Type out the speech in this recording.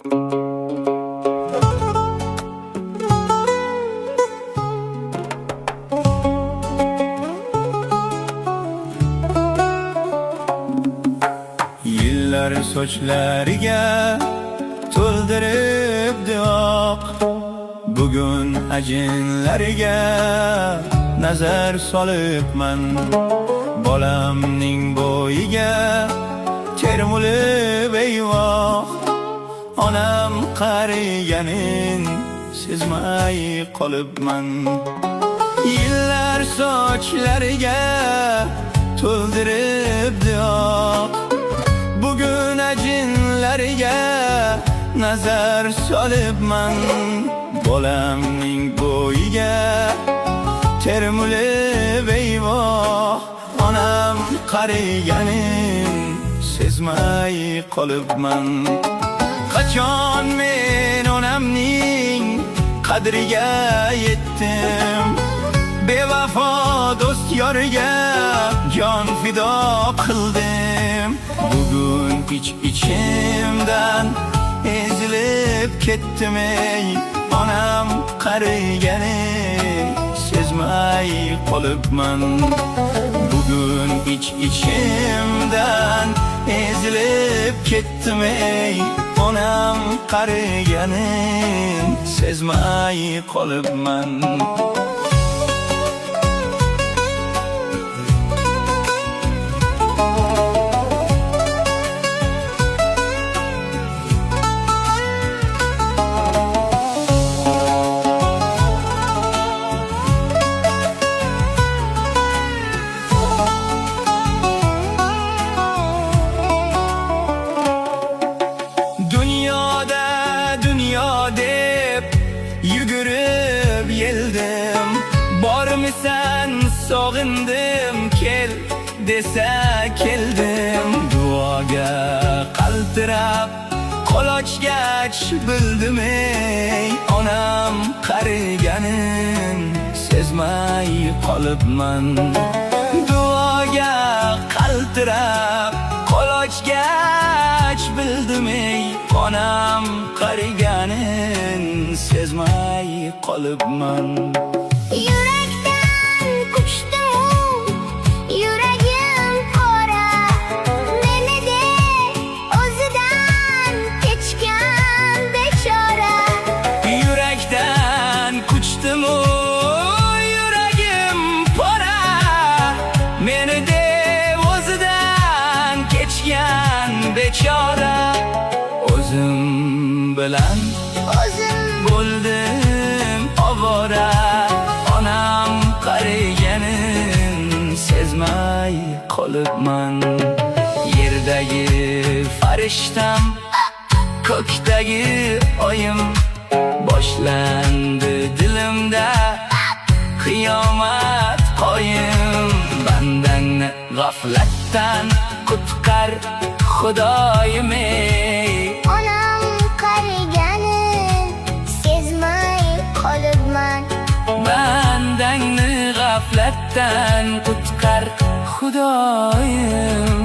Yillar sochlariga to'ldiribdi oq, bugun ajinlariga nazar solibman. Bolamning bo'yiga termulib eyvoh, onam qariganin sezmay qolibman. Yillar sochlariga to'ldiribdi oq, bugun ajinlariga nazar solibman. Bolamning bo'yiga termulib eyvoh, onam qariganin sezmay qolibman. Qachon men onamning qadriga yetdim, bevafo do'st yoriga jon fido qildim. Bugun ichimdan ezilib ketdim ey, onam qariganin sezmay qolibman. Bugun ichimdan ezilib ketdim ey, onam qariganin sezmay qolibman. Dünya deb yugurib yeldim, bormisan sog'indim, kel desa keldim. Duoga qaltirab qulochgach bildim ey, onam qariganin sezmay qolibman. Duoga qaltirab qulochgach bildim ey, onam qariganin sezmay qolibman. Yurakdan quchdim, yuragim qora, meni de o'zidan kechgan bechora. Yurakdan quchdim, yuragim qora, meni de o'zidan kechgan bechora. O'zim bilan bo'ldim ovora, onam qariganin sezmay qolibman. Yerdagi farishtam, ko'kdagi oyim, boshlandi dilimda qiyomat qoyim. Bandangni g'aflatdan qutqar Xudoyim ey, Onam qariganin sezmay qolibman. bandangni g'aflatdan qutqar Xudoyim.